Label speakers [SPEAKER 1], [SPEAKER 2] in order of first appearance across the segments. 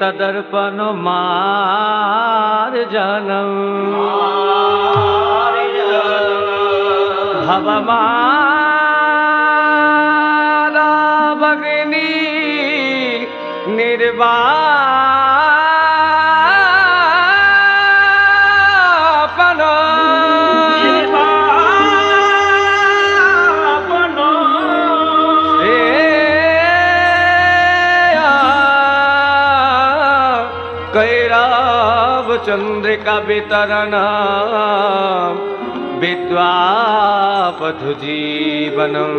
[SPEAKER 1] तदर्पण मार्जनम भवमाला भगिनी निर्वापन कैराव चंद्रिका वितरण विद्वापधु जीवनम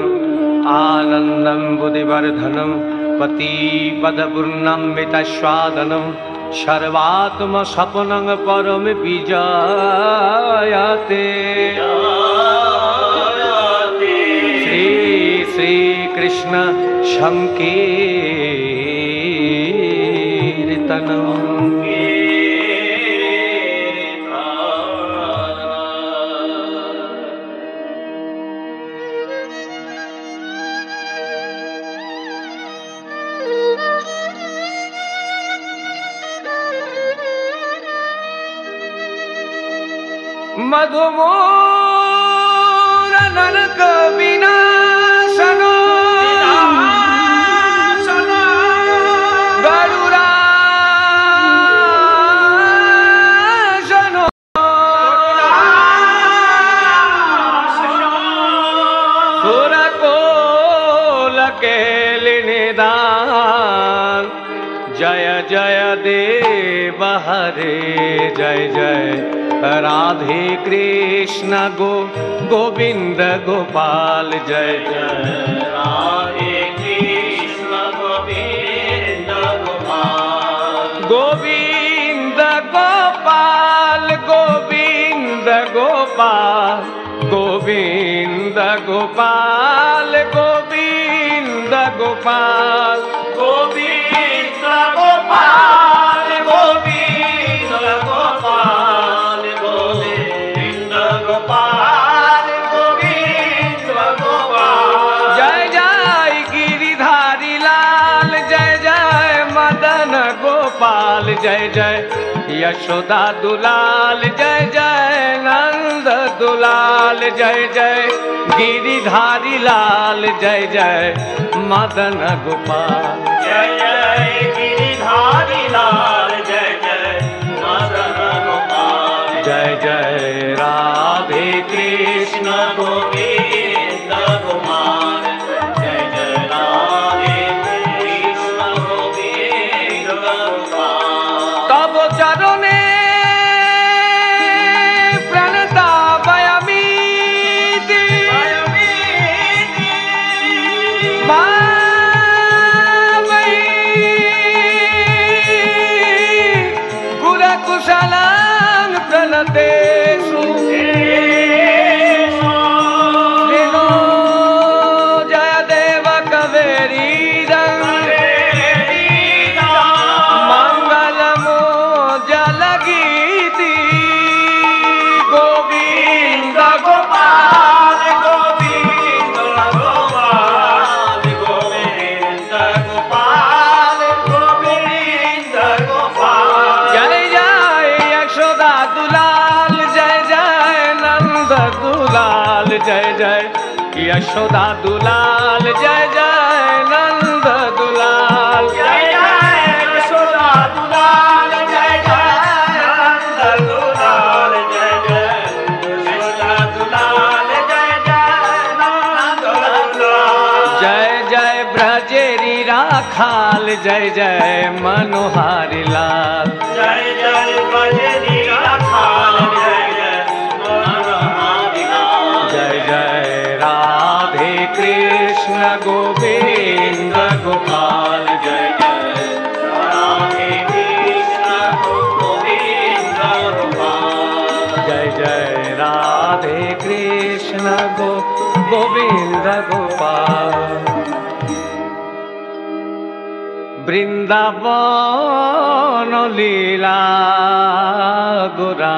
[SPEAKER 1] आनंदम बुद्धिवर्धनम पति पदपूर्णम मितस्वादनम सर्वात्म सपनं परम विजयते श्री श्री कृष्ण संकीर्तनम मधुमोर नरक विनाशनो गरुराशनो सुरकोल केलिनिदान जय जय देव हरे जय जय राधे कृष्ण गोविंद गोपाल जय जय
[SPEAKER 2] राधे कृष्ण गोविंद गोपाल
[SPEAKER 1] गोविंद गोपाल गोविंद गोपाल गोविंद गोपाल गोविंद गोपाल
[SPEAKER 2] गोविंद गोपाल गोविंद गोपाल गोविंद गोपाल गोविंद गोपाल
[SPEAKER 1] जय जय गिरिधारी लाल जय जय मदन गोपाल जय जय यशोदा दुलाल जय जय नंद दुलाल जय जय गिरिधारी लाल जय जय मदन गोपाल
[SPEAKER 2] जय जय गिरिधारी लाल जय जय मदन गोपाल
[SPEAKER 1] जय जय राधे
[SPEAKER 2] कृष्ण गोविंद गोपाल जय जय राधे कृष्ण गोविंद गोपाल
[SPEAKER 1] तब चरणे प्रणतापयमीति भावै गुरकुशलं प्रणतेषु दिनो जयदेव कवेरीरं मंगलमो जलगीति गोविंद
[SPEAKER 2] गोपाल गोविंद गोपाल गोविंद गोपाल गोविंद गोपाल
[SPEAKER 1] जय जय यशोदा दुलाल जय जय नंद दुलाल जय जय यशोदा दुलाल जय जय नंद दुलाल
[SPEAKER 2] जय जय यशोदा दुलाल जय जय नंद दुलाल जय जय यशोदा दुलाल जय जय नंद दुलाल
[SPEAKER 1] जय जय ब्रजेरी राखाल जय जय मनोहारी लाल
[SPEAKER 2] जय जय बजरी राखाल जय जय मनोहारी लाल
[SPEAKER 1] जय जय राधे कृष्ण गोविंद गोपाल
[SPEAKER 2] जय जय राधे कृष्ण गोविंद गोपाल
[SPEAKER 1] जय जय राधे कृष्ण गोविंद गोपाल বৃন্দাবন লীলা গোরা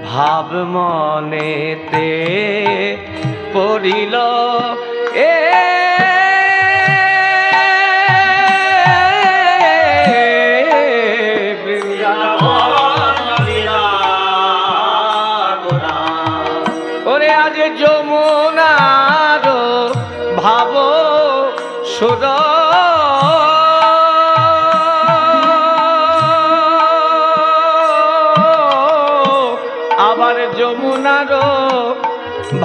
[SPEAKER 1] ভাব মনেতে পড়িল এ আজ যমুনার ভাব সুর আবার যমুনার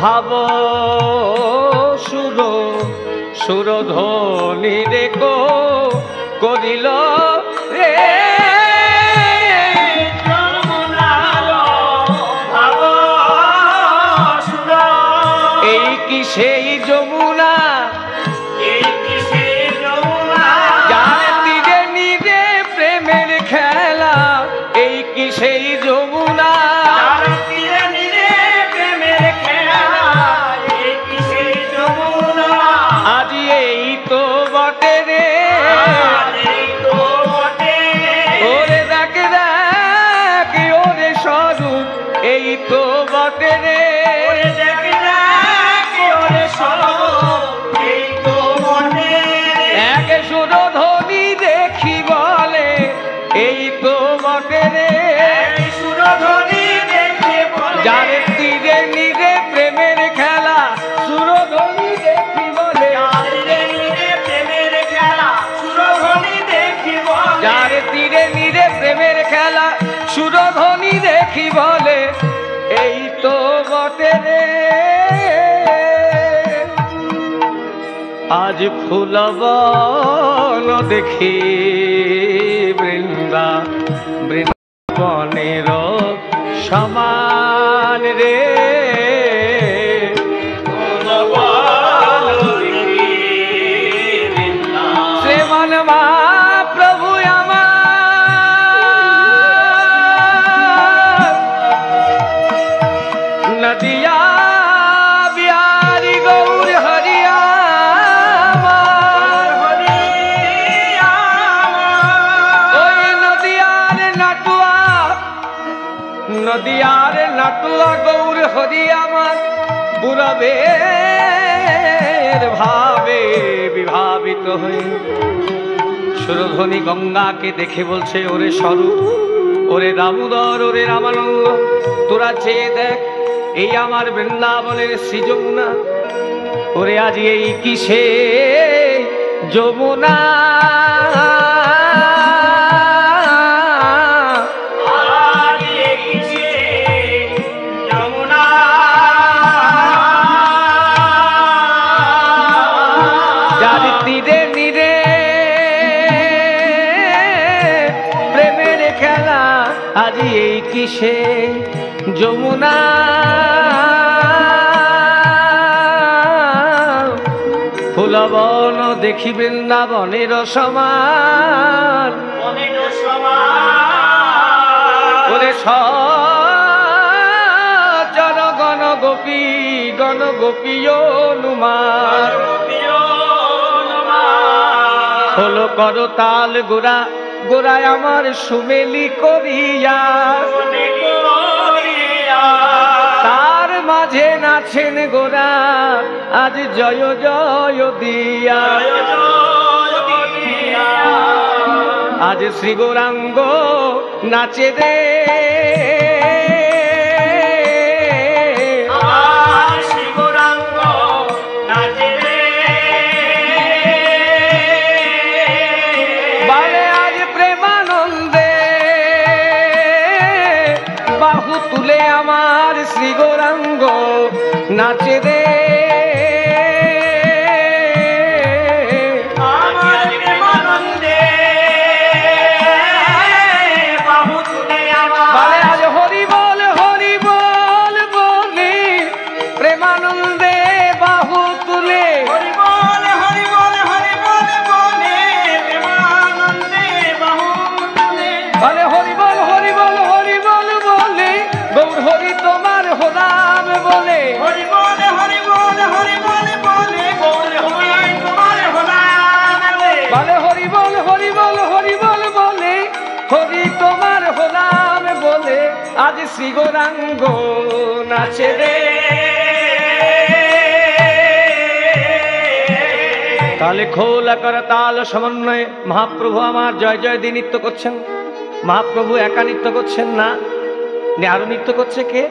[SPEAKER 1] ভাব সুর সুরধ্বনি রেকো করিল রে এই কি সেই যমুনা যার তীরে নীরে প্রেমের খেলা এই কি সেই যমুনা আজ এই তো বটে রে ওরে দেখে দেখ ওরে স্বরূপ এই তো বটে রে এক সুরধ্বনি দেখি বলে এই তো বটে রে যার তীরে নীরে প্রেমের খেলা সুরধ্বনি দেখি বলে যার তীরে নীরে প্রেমের খেলা সুরধ্বনি দেখি বলে এই তো বটে রে আজ ফুলবন দেখি বৃন্দাবনের সমান রে শ্রীমান মহাপ্রভু আমার নদিয়া বিহারি গৌর হরিয়া নদিয়ার নাটুয়া গৌর হরি আমার বুড়াবের ভাবে বিভাবিত হয়ে সুরধ্বনি গঙ্গাকে দেখে বলছে ওরে স্বরূপ ওরে দামোদর ওরে রামানন্দ তোরা চেয়ে দেখ এই আমার বৃন্দাবনের শ্রী যমুনা ওরে আজ এই কিসে যমুনা আজ এই কিসে যমুনা ফুলবন দেখি বৃন্দাবনের সমান ওরে সজন গণ গোপী অনুমান হলো কর তাল গোড়া গোড়ায় আমার সুমেলি করিয়া তার মাঝে নাচেন গোরা আজ জয় জয় দিয়া আজ শ্রী গৌরাঙ্গ নাচে রে শ্রী গৌরাঙ্গ নাচে রে আজ হরি বল বলি প্রেমানন্দে বাহু তুলে বলে হরি বল বলে গৌর হরি তোমার হলাম বলে
[SPEAKER 2] হরি বল গৌর হরি তোমার হলাম
[SPEAKER 1] বলে হরি বল বলে হরি তোমার হলাম বলে আজ শ্রী গৌরাঙ্গ নাচে রে তালে খোলা করা তাল সমন্বয়ে মহাপ্রভু আমার জয় জয় দিয়ে নৃত্য করছেন। মহাপ্রভু একা নৃত্য করছেন না, আরো নৃত্য করছে কে?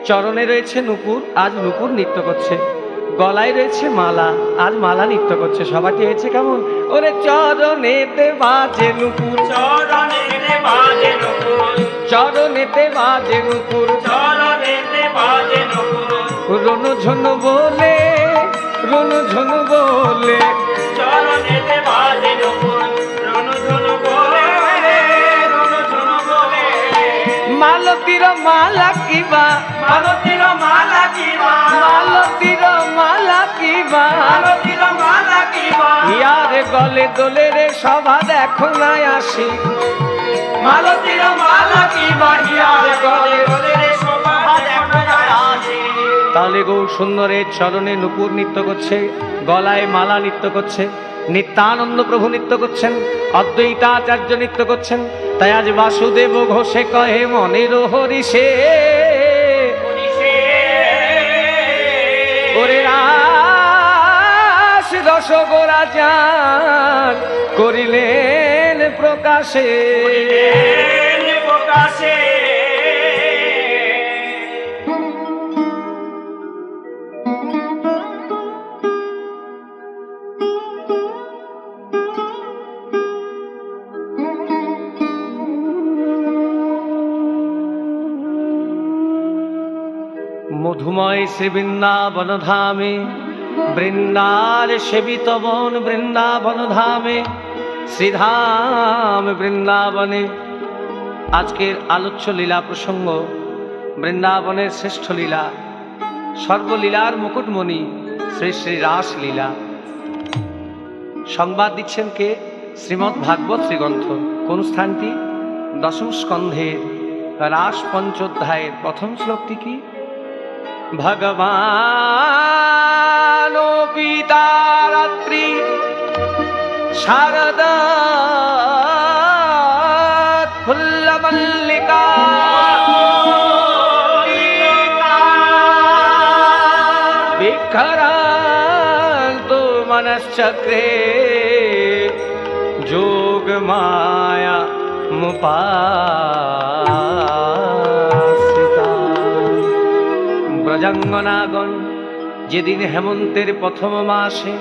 [SPEAKER 1] চরণে রয়েছে নুপুর, আজ নুপুর নৃত্য করছে। গলায় রয়েছে মালা, আজ মালা নৃত্য করছে। সবাটি হয়েছে কেমন? ওরে চরণেতে বাজে নুপুর,
[SPEAKER 2] চরণেতে বাজে নুপুর,
[SPEAKER 1] চরণেতে বাজে নুপুর,
[SPEAKER 2] চরণেতে বাজে নুপুর,
[SPEAKER 1] রনু ঝনু বলে, রনু ঝনু বলে,
[SPEAKER 2] চরণেতে বাজে নুপুর, রনু ঝনু বলে, রনু ঝনু বলে।
[SPEAKER 1] মালতীর মালা কিবা,
[SPEAKER 2] মালতীর মালা কিবা,
[SPEAKER 1] মালতীর মালা কিবা,
[SPEAKER 2] মালতীর মালা কিবা,
[SPEAKER 1] ইয়ার গলে দোলে রে সভা দেখো না আসি।
[SPEAKER 2] মালতীর মালা কিবা, হিয়ার গলে গলে রে শোভা দেখো না আসি।
[SPEAKER 1] তাহলে গৌর সুন্দরের চরণে নুপুর নৃত্য করছে, গলায় মালা নৃত্য করছে, নিত্যানন্দ প্রভু নৃত্য করছেন, অদ্বৈতাচার্য নৃত্য করছেন। তাই আজ বাসুদেব ঘোষে কহে মনের হরিষে, ওরে রাস রসগোরা যান করিলেন প্রকাশে।
[SPEAKER 2] প্রকাশে
[SPEAKER 1] মধুময় শ্রী বৃন্দাবন ধামে, বৃন্দার সেবিত বন বৃন্দাবন ধামে, শ্রীধাম বৃন্দাবনে। আজকের আলোচ্য লীলা প্রসঙ্গ বৃন্দাবনের শ্রেষ্ঠ লীলা, সর্বলীলার মুকুটমণি শ্রী শ্রী রাস লীলা। সংবাদ দিচ্ছেন কে? শ্রীমদ্ ভাগবত শ্রীগ্রন্থ। কোন স্থানটি? দশম স্কন্ধের রাস পঞ্চোধ্যায়ের প্রথম শ্লোকটি কি? ভগবান পিতা রাত্রি শারদা ফুল্ল মল্লিকা বিক্ষরান্ত মনশ্চক্রে যোগ মায়া মুপাসিতা। ব্রজাঙ্গনাগণ যেদিন হেমন্তের প্রথম মাসে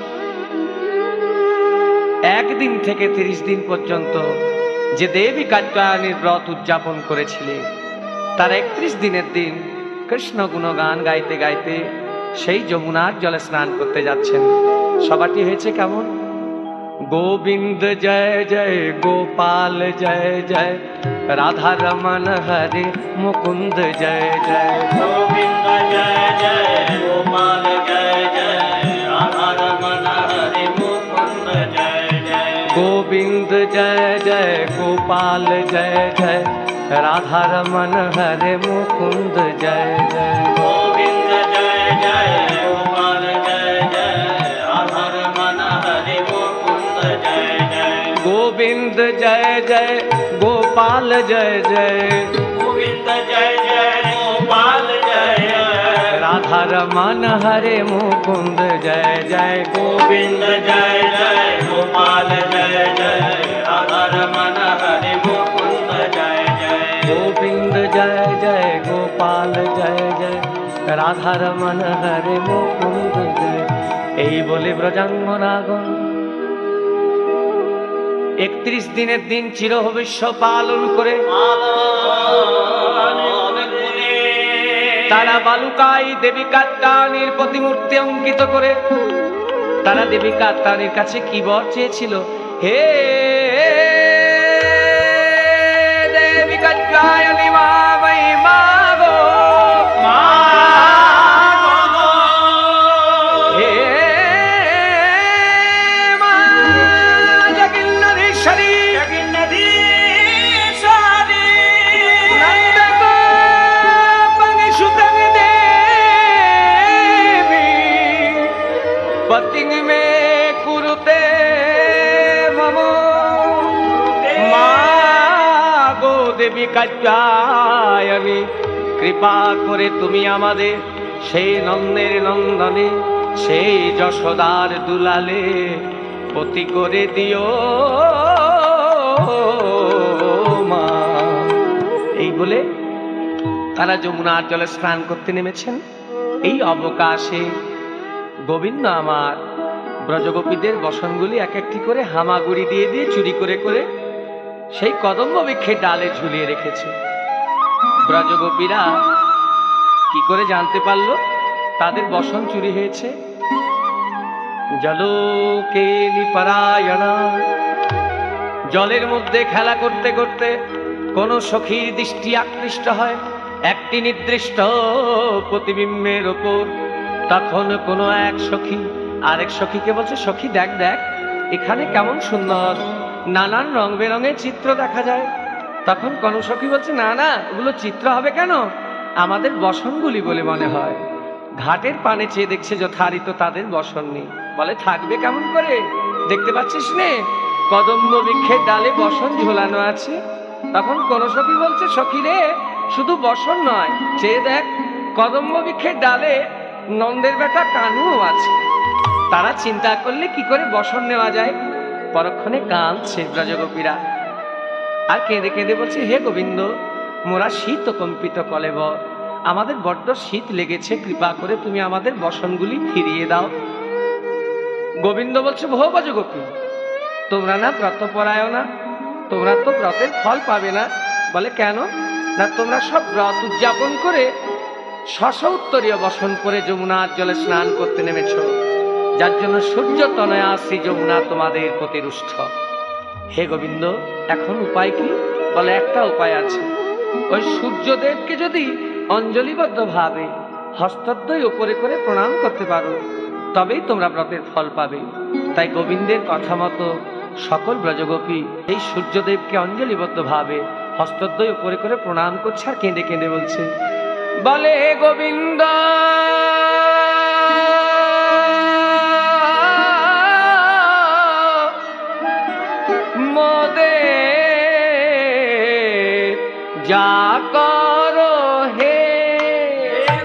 [SPEAKER 1] একদিন থেকে 30 দিন পর্যন্ত যে দেবী কাত্যায়নীর ব্রত উদযাপন করেছিলেন, তার 31 দিনের দিন কৃষ্ণ গুণগান গাইতে গাইতে সেই যমুনার জলে স্নান করতে যাচ্ছেন। সবাটি হয়েছে কেমন? গোবিন্দ জয় জয়, গোপাল জয় জয়, রাধা রমন হরে মুকুন্দ জয় জয়।
[SPEAKER 2] গোবিন্দ জয় জয়, গোপাল জয় জয়, রাধা রমন হরে মুকুন্দ জয় জয়।
[SPEAKER 1] গোবিন্দ জয় জয়, গোপাল জয় জয়, রাধা রমন হরে মুকুন্দ জয় জয়।
[SPEAKER 2] গোবিন্দ জয় জয়, গোপাল জয় জয়, রাধা রমন হরে মুকুন্দ জয় জয়।
[SPEAKER 1] গোবিন্দ জয় জয়, গোপাল জয় জয়,
[SPEAKER 2] গোবিন্দ জয় জয়, গোপাল জয় জয়,
[SPEAKER 1] রাধা রমন হরে মুকুন্দ জয় জয়।
[SPEAKER 2] গোবিন্দ জয় জয়, গোপাল জয় জয়, রাধা রমন হরে মুকুন্দ জয় জয়।
[SPEAKER 1] গোবিন্দ জয় জয়, গোপাল জয় জয়, রাধা রমন হরে মুকুন্দ জয়। এই বলে ব্রজাঙ্গনাগণ 31 দিনের দিন চিরভবিষ্য পালন করে তারা বালুকায় দেবী কাত্যায়নীর প্রতিমূর্তি অঙ্কিত করে তারা দেবী কাত্যায়নীর কাছে কি বর চেয়েছিল? হে দেবী কাত্যায়নী মা বৈ মা গো,
[SPEAKER 2] মা গো,
[SPEAKER 1] হে মা জগন্নাথেশ্বরী,
[SPEAKER 2] জগন্নাথেশ্বরী,
[SPEAKER 1] নন্দ গোপং সুতং দেবী, পতিং মে কুরুতে মম। মা গো দেবী কাত্যায়নী, কৃপা করে তুমি আমাদের সেই নন্দের নন্দনে, সেই যশোদার দুলালে পতি করে দিও মা। এই বলে তারা যমুনার জলে স্নান করতে নেমেছেন। এই অবকাশে গোবিন্দ আমার ব্রজগোপীদের বসনগুলি এক একটি করে হামাগুড়ি দিয়ে দিয়ে চুরি করে করে সেই কদম্ব বৃক্ষের ডালে ঝুলিয়ে রেখেছে। ব্রজগোপীরা কি করে জানতে পারলো তাদের বসন চুরি হয়েছে? জলকেলি পরায়ণা, জলের মধ্যে খেলা করতে করতে কোন সখীর দৃষ্টি আকৃষ্ট হয় একটি নির্দিষ্ট প্রতিবিম্বের ওপর। তখন কোন এক সখী আরেক সখীকে বলছে, সখী দেখ দেখ এখানে কেমন সুন্দর নানান রং বেরঙের চিত্র দেখা যায়। তখন কোন সখী বলছে, না না ওগুলো চিত্র হবে কেন, আমাদের বসনগুলি বলে মনে হয়। ঘাটের পানে চেয়ে দেখছে যথারীত তাদের বসন নেই। বলে থাকবে কেমন করে, দেখতে পাচ্ছিস নে কদম্ব বৃক্ষের ডালে বসন ঝোলানো আছে। তখন কোন সখী বলছে, সখী রে শুধু বসন নয়, চেয়ে দেখ কদম্ব বৃক্ষের ডালে নন্দের বেটা কানুও আছে। তারা চিন্তা করলে কি করে বসন নেওয়া যায়। পরক্ষণে কাঁদছে ব্রজগোপীরা আর কেঁদে কেঁদে বলছে, হে গোবিন্দ মোরা শীত কম্পিত কলেবর, আমাদের বড্ড শীত লেগেছে, কৃপা করে তুমি আমাদের বসনগুলি ফিরিয়ে দাও। গোবিন্দ বলছে, বহু ব্রজগোপী তোমরা না ব্রতপরায়ণা, তোমরা তো ব্রতের ফল পাবে না। বলে কেন? না তোমরা সব ব্রত উদযাপন করে উত্তরীয় বসন করে যমুনার জলে স্নান করতে নেমেছ, যার জন্য সূর্য তনয়া শ্রী যমুনা তোমাদের প্রতি রুষ্ট। হে গোবিন্দ এখন উপায় কি? বলে একটা উপায় আছে, ওই সূর্যদেবকে যদি অঞ্জলিবদ্ধ ভাবে হস্তদ্বয় উপরে করে প্রণাম করতে পারো তবেই তোমরা ব্রতের ফল পাবে। তাই গোবিন্দের কথা মতো সকল ব্রজগোপী এই সূর্যদেবকে অঞ্জলিবদ্ধ ভাবে হস্তদ্বয় উপরে করে প্রণাম করছে আর কেঁদে কেঁদে বলছে, বলে হে গোবিন্দ মোদে যা করো হে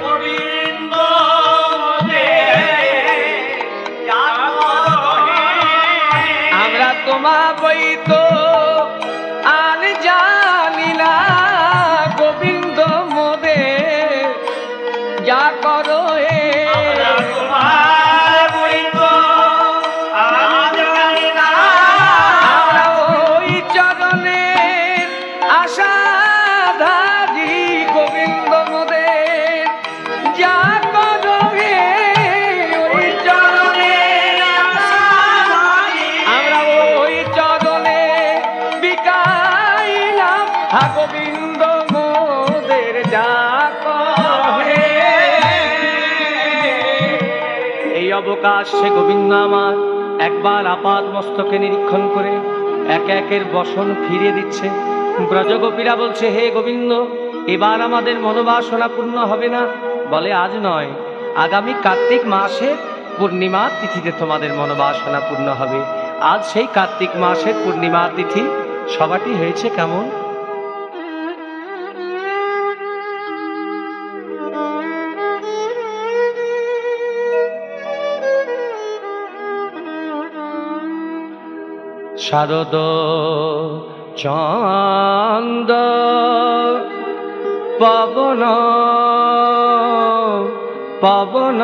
[SPEAKER 2] গোবিন্দ যা করো হে,
[SPEAKER 1] আমরা তোমা বই তো আর জানি না, গোবিন্দ মোদে যা করো হে।
[SPEAKER 2] আমরা তোমার বৈত আজ জানি না,
[SPEAKER 1] আমরা ওই চরণে আশাধারী, গোবিন্দ মোদের যা করো হে। ওই চরণে আমরা ওই চরণে বিকাইলাম, হা গোবিন্দ মোদের যা করো হে। এই অবকাশে গোবিন্দ আমার একবার আপাত মস্তকে নিরীক্ষণ করে একে একের বসন ফিরিয়ে দিচ্ছে। ব্রজগোপীরা বলছে, হে গোবিন্দ এবার আমাদের মনোবাসনা পূর্ণ হবে না। বলে আজ নয়, আগামী কার্তিক মাসের পূর্ণিমা তিথিতে তোমাদের মনোবাসনা পূর্ণ হবে। আজ সেই কার্তিক মাসের পূর্ণিমা তিথি, সবাটি হয়েছে কেমন? শারদ চন্দ পবন পবন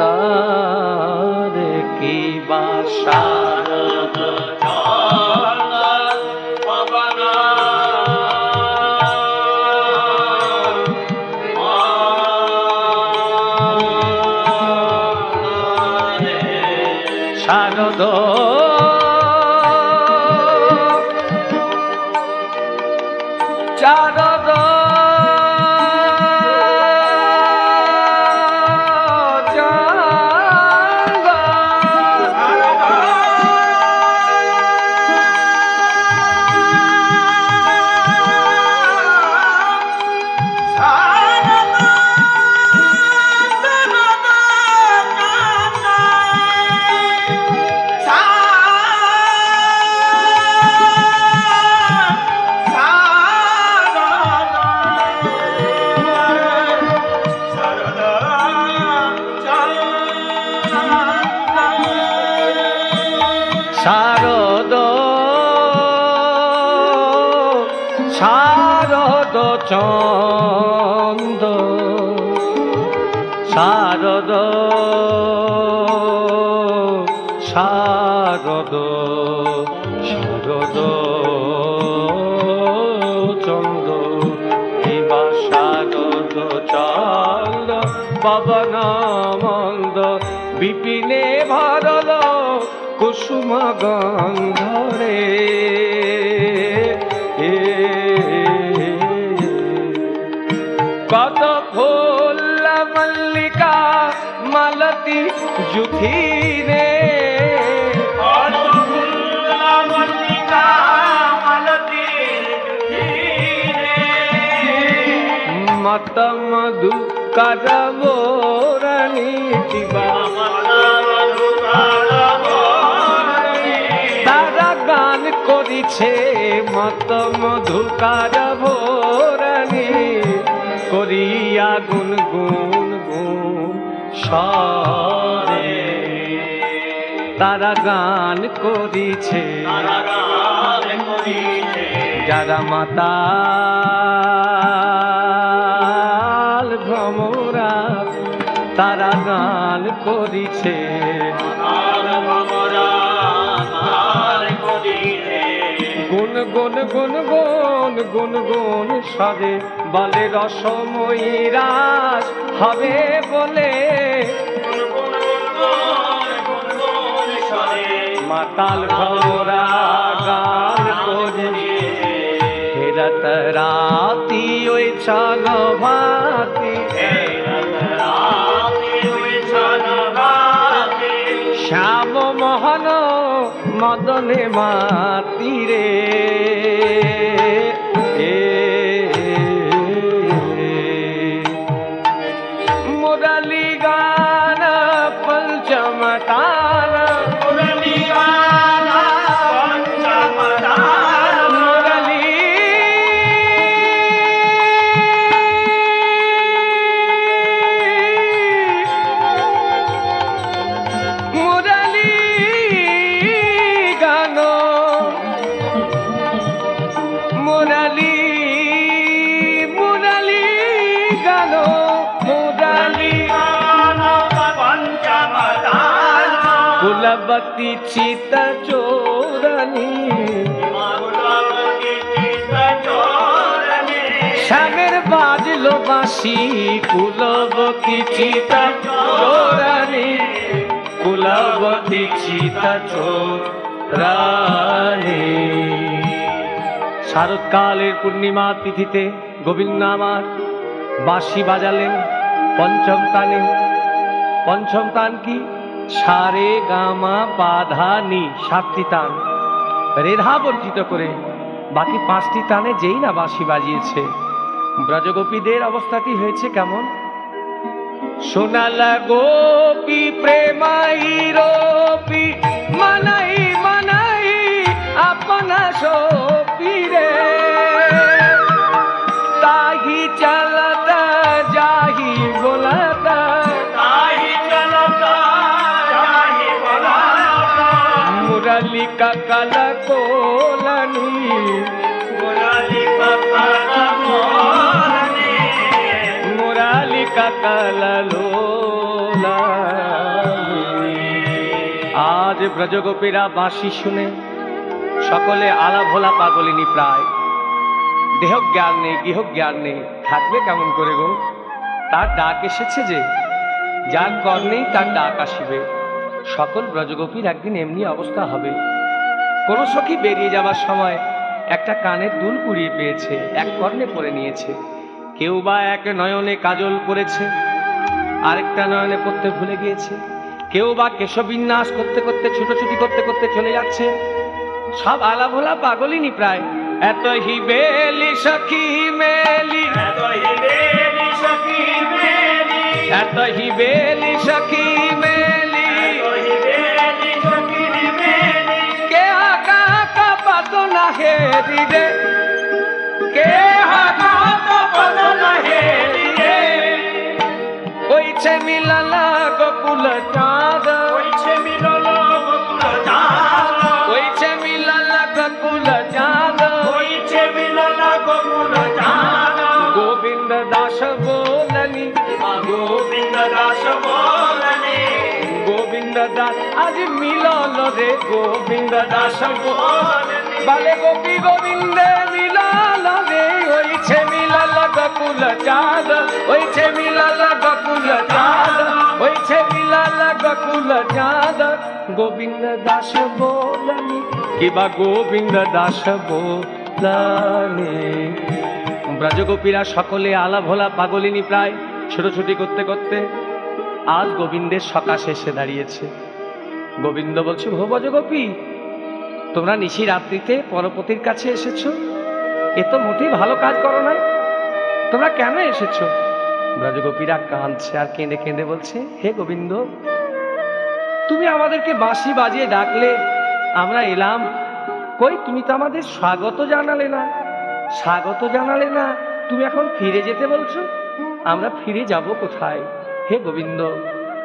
[SPEAKER 1] মন্দার কি বাসা,
[SPEAKER 2] শারদ চন্দ পবন
[SPEAKER 1] শারদ শারদ শারদ চন্দ শারদ শারদ শারদ চন্দ হিমা শারদ চন্দ পবন মন্দ বিপিনে ভরল কুসুম গন্ধরে কত ফুল মল্লিকা মালতী জুথিরে মত মধু করবরণী তারা গান করিছে মত মধু করবরণী করিয়া গুন গুন গুন সরে তারা গান করিছে যারা মাতাল ভ্রমরা তারা গান করিছে গুন গুন গুন গুন গুন গুন সরে বলে রসময়ী রাস হবে বলে মাতাল ভ্রমরা গান করিছে ফেরত রাতি ওই ছল ভাতি শ্যাম মোহন মদনে মাতিরে মুরলী গান পঞ্চম তার মুরলী গান পঞ্চম তার মুরলী মুরলী গান মুরলী মুরলী গান মুরলী গান পঞ্চম তার কুলবতী চিত চোরণী শ্যামের বাজলো বাঁশি কুলবতী চিত চোরণী কুলবতী চিত চোরণী শারদকালের পূর্ণিমা তিথিতে গোবিন্দ আমার বাঁশি বাজালেন পঞ্চম তানে। পঞ্চম তান কি? সারে গামা পাধা নি, সাতটি তান রেধা বর্জিত করে বাকি পাঁচটি তানে যেই না বাঁশি বাজিয়েছে। ব্রজগোপীদের অবস্থাটি হয়েছে কেমন? সোনালা গোপী প্রেমাই রোপী মানাই মানাই আপনা সোপীরে তাহি চলতা যাহি বোলাতা মুরলী কাকাল কোলনি মুরলী কাকাল আজ ব্রজগোপীরা বাঁশি শুনে সকলে আলা ভোলা পাগলিনী প্রায়। দেহ জ্ঞান নেই, গৃহ জ্ঞান নেই, থাকবে কেমন করে গো? তার ডাক এসেছে যে, যার কর নেই তার ডাক আসিবে। সকল ব্রজগোপীর একদিন এমনি অবস্থা হবে। কোন সখী বেরিয়ে যাবার সময় একটা কানের দুল কুড়িয়ে পেয়েছে, এক কর্ণে পরে নিয়েছে। কেউ বা এক নয়নে কাজল পরেছে, আরেকটা নয়নে পড়তে ভুলে গিয়েছে। কেউ বা কেশবিন্যাস করতে করতে ছুটোছুটি করতে করতে চলে যাচ্ছে। সব আলা ভোলা পাগলিনী প্রায়। এত হি বেলি সখী মেলি, এত হি বেলি সখী মেলি, কে আকা আকা পাতো না হে রে, কে আকা আকা পাতো না হে রে। ওইছে মিলালা গোকুল চাঁদ, ওইছে মিলালা গোকুল চাঁদ, ওইছে মিলালা গোকুল চাঁদ, ওইছে মিলালা গোকুল দাস আজ মিলল রে গোবিন্দ দাস বলে গোপী গোবিন্দে মিলল রে হইছে মিলল গকুল চাঁদ হইছে মিলল গকুল চাঁদ হইছে মিলল গকুল চাঁদ গোবিন্দ দাস বলনি কিবা গোবিন্দ দাস বলনি। ব্রজগোপীরা সকলে আলা ভোলা পাগলিনী প্রায় ছোটাছুটি করতে করতে আজ গোবিন্দের সকাশে এসে দাঁড়িয়েছে। গোবিন্দ বলছে, ভো ব্রজগোপী, তোমরা নিশি রাত্রিতে পরপতির কাছে এসেছো, এ তো মোটেই ভালো কাজ করো না, তোমরা কেন এসেছো? ব্রজগোপীরা কাঁদছে আর কেঁদে কেঁদে বলছে, হে গোবিন্দ, তুমি আমাদেরকে বাঁশি বাজিয়ে ডাকলে, আমরা এলাম, কই তুমি তো আমাদের স্বাগত জানালে না, স্বাগত জানালে না, তুমি এখন ফিরে যেতে বলছো, আমরা ফিরে যাব কোথায়? হে গোবিন্দ,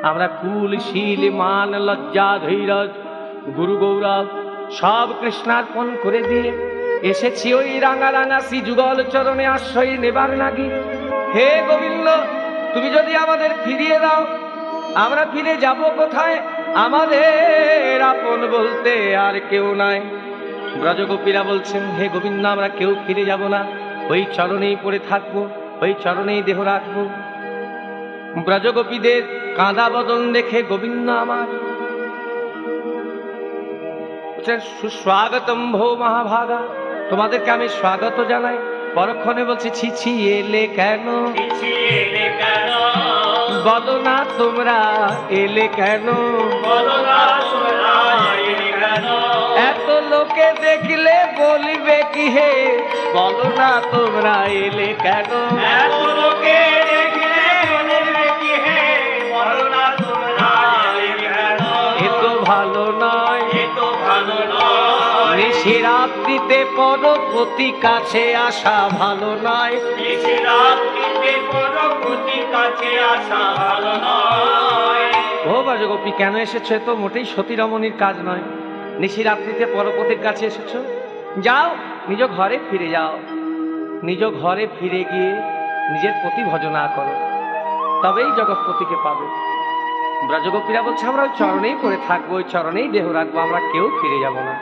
[SPEAKER 1] আমরা কুল শীল মান লজ্জা ধৈর্য গুরু গৌরব সব কৃষ্ণার্পণ করে দিয়ে এসেছি ওই রাঙা রাঙা শ্রী যুগল চরণে আশ্রয় নেবার লাগি। হে গোবিন্দ, তুমি যদি আমাদের ফিরিয়ে দাও, আমরা ফিরে যাব কোথায়? আমাদের আপন বলতে আর কেউ নাই। ব্রজগোপীরা বলছেন, হে গোবিন্দ, আমরা কেউ ফিরে যাব না, ওই চরণেই পড়ে থাকবো, ওই চরণেই দেহ রাখবো। ব্রজগোপীদের কাঁদা বদন দেখে গোবিন্দ আমার সুস্বাগতম ভো মহাভাগা, তোমাদেরকে আমি স্বাগত জানাই। পরক্ষণে বলছি, ছি ছি এলে কেন, বলো না তোমরা এলে কেন, এত লোকে দেখলে বলবে কি হে, বলো না তোমরা এলে কেন, এত লোকে দেখলে বলবে কি হে, বলো না তোমরা এলে কেন, এ তো ভালো নয়, এ তো ভালো নয়, নিশিরাত্রিতে পরপতি কাছে আসা ভালো নয়, নিশিরাত্রিতে পরপতি কাছে আসা ভালো নয়। ও ব্রজগোপী, কেন এসেছো? তো মোটেই সতী রমণীর কাজ নয়, নিশিরাত্রিতে পরপতির কাছে এসেছো, যাও নিজ ঘরে ফিরে যাও, নিজ ঘরে ফিরে গিয়ে নিজের পতি ভজনা করো, তবেই জগৎপতিকে পাবে। ব্রজগোপীরা বলছে, আমরা ওই চরণেই পড়ে থাকবো, ওই চরণেই দেহ রাখবো, আমরা কেউ ফিরে যাব না।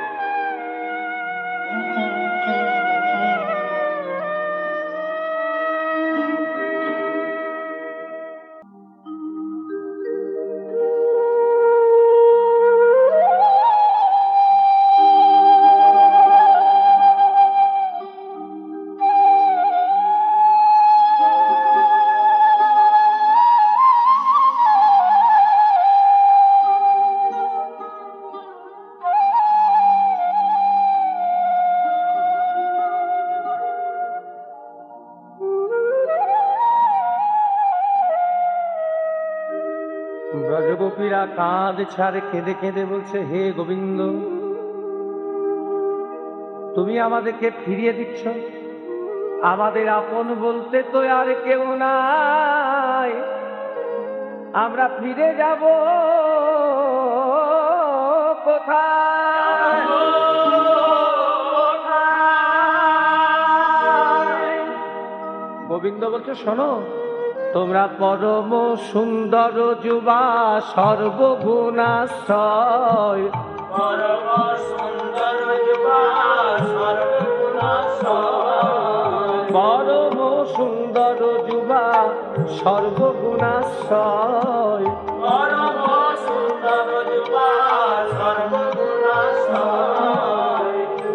[SPEAKER 1] ব্রজগোপীরা কাঁধ ছাড়ে কেঁদে কেঁদে বলছে, হে গোবিন্দ, তুমি আমাদেরকে ফিরিয়ে দিচ্ছ, আমাদের আপন বলতে তো আর কেউ নাই, আমরা ফিরে যাব কোথায়? গোবিন্দ বলছে, শোনো, তোমরা পরম সুন্দর যুবা সর্বগুণাশ্রয়, পরম সুন্দর যুবা সর্বগুণাশ্রয়, পরম সুন্দর যুবা সর্বগুণাশ্রয়, পরম সুন্দর যুবা সর্বগুণাশ্রয়,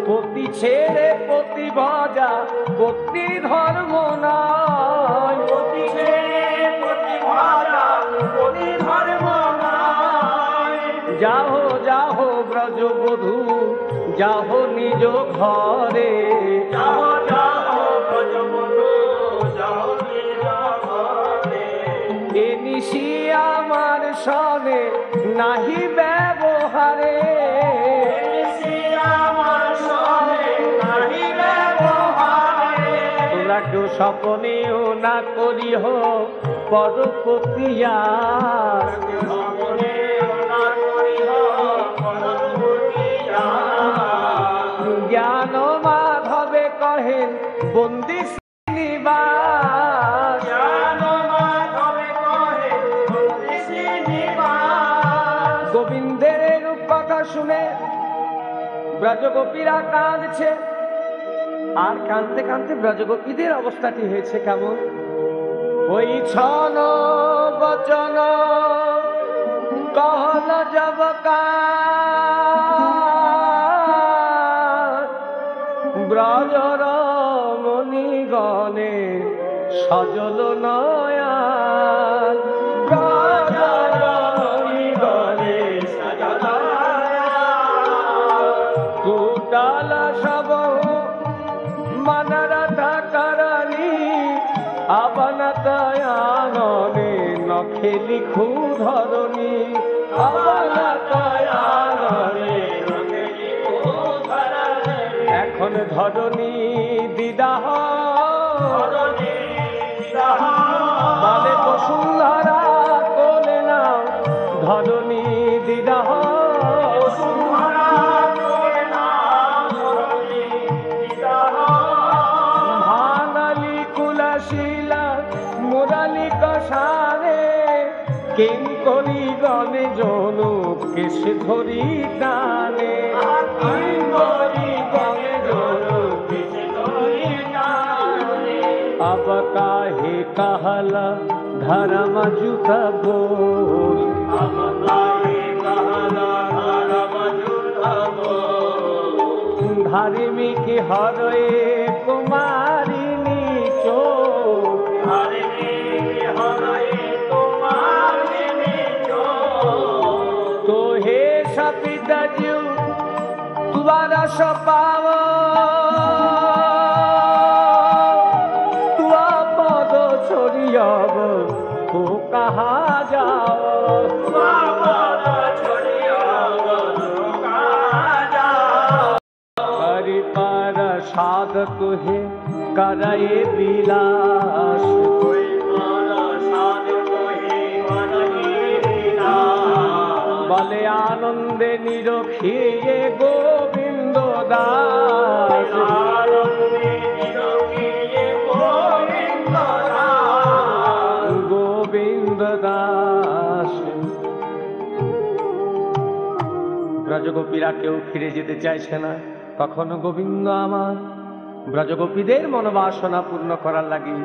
[SPEAKER 1] পতি ছেড়ে পতি ভজা পতি ধর্ম নয়, পতি ছেড়ে পতি ভজা পতি ধর্ম নয়, যাও যাও ব্রজবধূ যাও নিজ ঘরে, যাও যাও ব্রজবধূ যাও নিজ ঘরে, এ নিশি আমার সনে নাহি ব্যবহারে, কেউ স্বপনেও না করিহ পরপতিয়া, জ্ঞান মাধবে কহেন বন্দি শ্রীনিবাস, জ্ঞান মাধবে কহেন বন্দি শ্রীনিবাস, গোবিন্দ ব্রজগোপীরা কাঁদছে, আর কাঁদতে কাঁদতে ব্রজগোপীদের অবস্থাটি হয়েছে কেমন? ওই ছন বচন कहल जब ব্রজর মণিগণে সজল নয়ন, ব্রজর মণিগণে সজল কুটাল সব মনরথ করণী অবনত আননে নখে লিখু ধরণী, অবনত আননে নখে লিখু ধরণী। এখন ধরণী দিদাহ বলে বসুন্ধরা কোলে নাও, ধরণী দিদাহ ভাঙালি কুলশীলা মুরালি কষারে কিং করি গণে জনু কেশ ধরি টানে, কিং করি গণে জনু কেশ ধরি টানে। अब काहे कहला धर्म जुत बोल, अब काहे कहला धर्म जुत बोल। धार्मिक हरे कुमारिनी चोर, धार्मिक हरे कुमारिनी चोर। तो हे सपित जीव तुवारा सपाव, छड़ियाब तो कहाँ जाओ, हरि पर साध तुहे करे विलास, बले आनंदे निरखिए गोविंद दास, দাস। ব্রজগোপীরা কেউ ফিরে যেতে চাইছে না। তখন গোবিন্দ আমার ব্রজগোপীদের মনোবাসনা পূর্ণ করার লাগি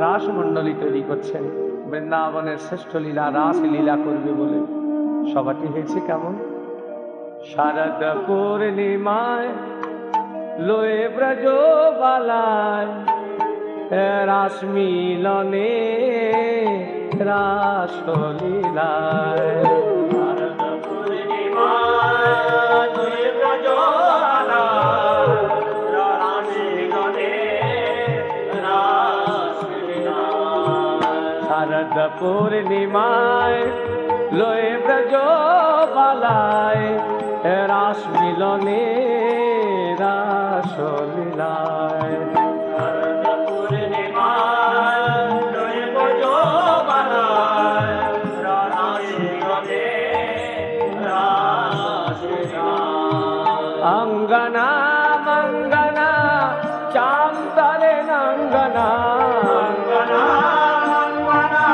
[SPEAKER 1] রাসমণ্ডলী তৈরি করছেন। বৃন্দাবনের শ্রেষ্ঠ লীলা রাস লীলা করবে বলে সভাটি হয়েছে কেমন? শারদ পূর্ণিমায় লয়ে ব্রজবালায় রাস মিলনে রাসলীলায়, শারদ পূর্ণিমায় লয়ে ব্রজবালায় রাস মিলনে রাসলীলায়, শারদ পূর্ণিমায় লয়ে ব্রজবালায় রাস মিলনে রাসলীলায়। अंगना मंगना चांतरे नंगना, अंगना मंगना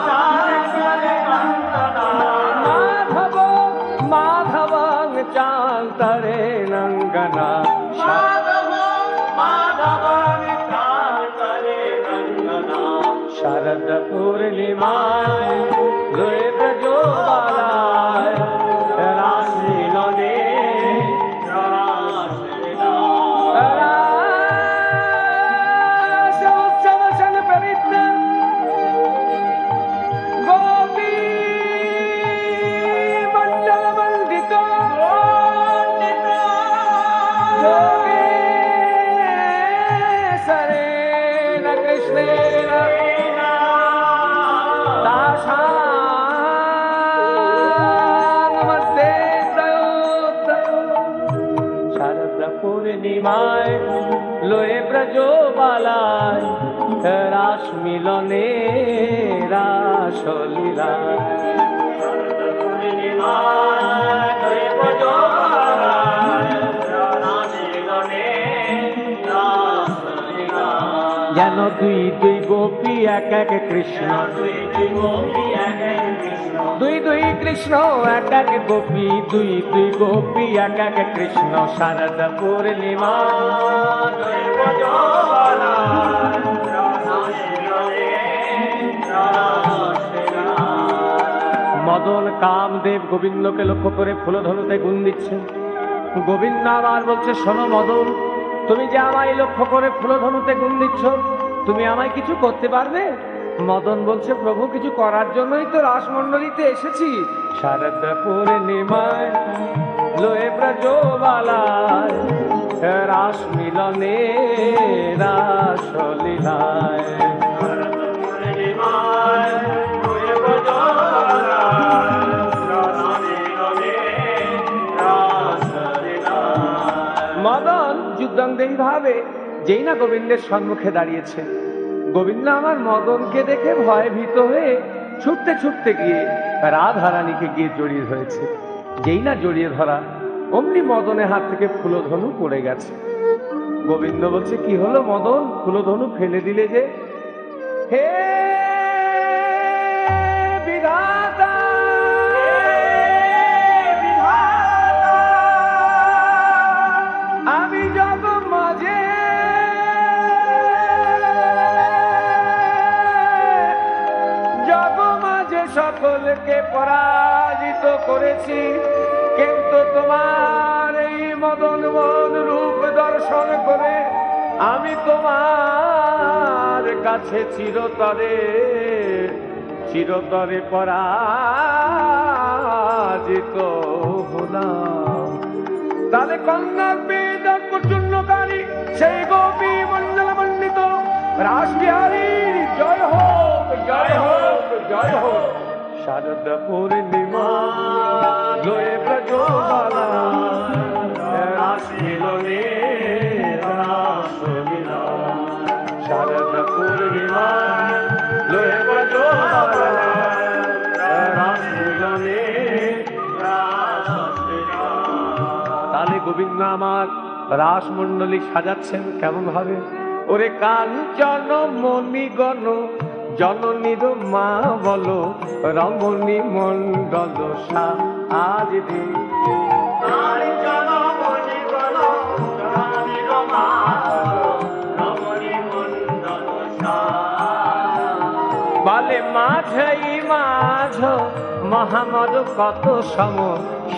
[SPEAKER 1] चांतरे नंगना, माधव माधव चांतरे नंगना, माधव माधव चांतरे नंगना। शरद पूर्णिमा लोए ब्रजोबालाय रास मिलने पूर्णिमाय लोए ब्रजोबालाय रास मिलने रासलीलाय, যেন দুই দুই গোপী এক এক কৃষ্ণ, দুই দুই গোপী এক এক কৃষ্ণ, দুই দুই কৃষ্ণ এক এক গোপী, দুই দুই গোপী এক এক কৃষ্ণ, শারদ পূর্ণিমা মদন কামদেব গোবিন্দকে লক্ষ্য করে ফুলধনুতে গুণ দিচ্ছেন। গোবিন্দ আবার বলছে, শোনো মদন, তুমি যে আমায় লক্ষ্য করে ফুলধনুতে গুণ দিচ্ছ, তুমি আমায় কিছু করতে পারবে? মদন বলছে, প্রভু কিছু করার জন্যই তো রাসমণ্ডলীতে এসেছি। শারদ পূর্ণিমায় লয়ে ব্রজবালায়, রাস মিলনে রাসলীলায়। মদন যুদ্ধংদেহী ভাবে যেই না গোবিন্দের সম্মুখে দাঁড়িয়েছে, গোবিন্দ আমার মদনকে দেখে ভয়ে ভীত হয়ে ছুটতে ছুটতে গিয়ে রাধারানীকে গিয়ে জড়িয়ে ধরেছে। যেই না জড়িয়ে ধরা, অমনি মদনের হাত থেকে ফুলধনু পড়ে গেছে। গোবিন্দ বলছে, কি হলো মদন, ফুলধনু ফেলে দিলে যে? হে বিধাতা, আমি জগ মাঝে সকলকে পরাজিত করেছি, কিন্তু তোমার এই মদন মন রূপ দর্শন করে আমি তোমার কাছে চিরতরে চিরতরে পরাজিত হলাম। তাহলে কন্যা বেদ প্রচন্নকারী সেই গোপী মন্ডল মণ্ডিত রাসবিহারী জয় হোক, জয় হোক, জয় হোক। শারদ পূর্ণিমা লয়ে ব্রজবালা, রাস মিলনে রাসলীলা। শারদ পূর্ণিমা লয়ে ব্রজবালা, রাস মিলনে রাসলীলা। তাহলে গোবিন্দ আমার রাসমণ্ডলী সাজাচ্ছেন কেমন ভাবে? ওরে কাঞ্চন মণিগণ জননীর মা বলো, রমণী মণ্ডল আজ রে। বলে মাঝই মাঝ মহামদ কত সম,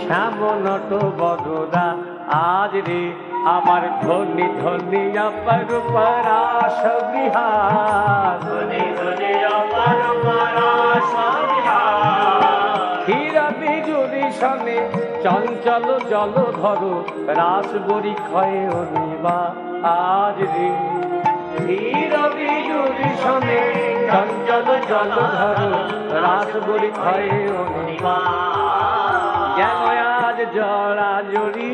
[SPEAKER 1] শ্যাম নট বড়রা আজ রে। আমার ধনী ধনী অপর পরাশ বিহার, ধনী ধনী অপর পরাশ বিহার। ক্ষীর বিজুরি সনে চঞ্চল জল ধরো, রাস বরি ক্ষয়ে অনিবা আজ রে। ক্ষীর বিজুরি সনে চঞ্চল জল ধরো, রাস বরি ক্ষয়ে অনিবা। যেন আজ জড়া জড়ি,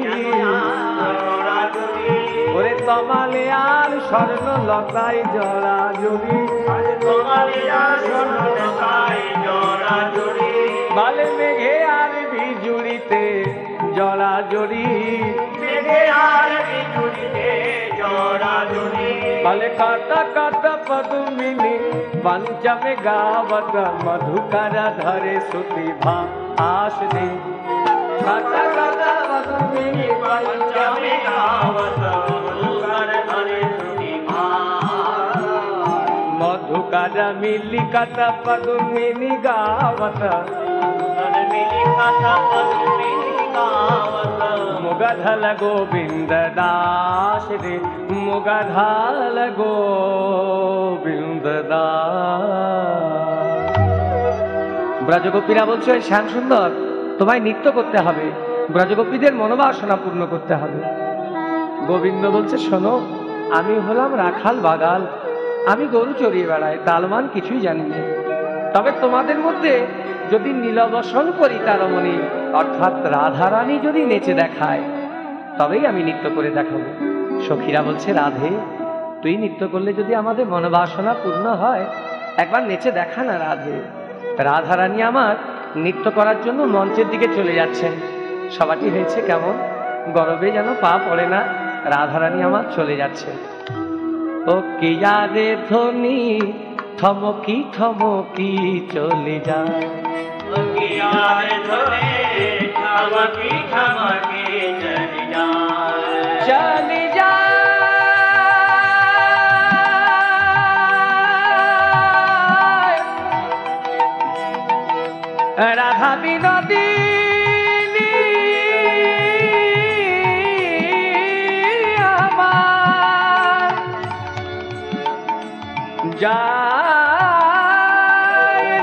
[SPEAKER 1] ওরে তমালে আর স্বর্ণ লতায় জড়া জড়ি, বলে মেঘে আর বিজুড়িতে জড়া জড়ি, বলে কাটা কাটা পদমিনী পঞ্চমে গাवत, মধুকর ধরে সুতি ভা আস দে। কাটা কাটা পদমিনী পঞ্চমে গাवत, মধুকর ধরে সুতি ভা। মধুকর মিলি কাটা পদমিনী গাवत, মিলি কাটা পদমিনী গাवत। মুগধল গোবিন্দ দাস রে, মুগধল গোবিন্দ দাস। ব্রজগোপীরা বলছে, শ্যাম সুন্দর তোমায় নৃত্য করতে হবে, ব্রজগোপীদের মনোবাসনা পূর্ণ করতে হবে। গোবিন্দ বলছে, শোনো, আমি হলাম রাখাল বাগাল, আমি গরু চড়িয়ে বেড়াই, তালমান কিছুই জানি না। তবে তোমাদের মধ্যে যদি নীলবসন করিতা রমণী অর্থাৎ রাধারানী যদি নেচে দেখায়, তবেই আমি নৃত্য করে দেখাবো। সখীরা বলছে, রাধে তুই নৃত্য করলে যদি আমাদের মনোবাসনা পূর্ণ হয়, একবার নেচে দেখা না রাধে। রাধারানী আমার নৃত্য করার জন্য মঞ্চের দিকে চলে যাচ্ছেন। সবাটি হয়েছে কেমন, গরবে যেন পা পড়ে না, রাধারানী আমার চলে যাচ্ছে। ও কিয়া রে ধ্বনি থমকি থমকি চলে যায়,
[SPEAKER 2] यार धरे ठमकी ठमकी चली जाए
[SPEAKER 1] चली जाए राधा बिनोदिनी আমার যায়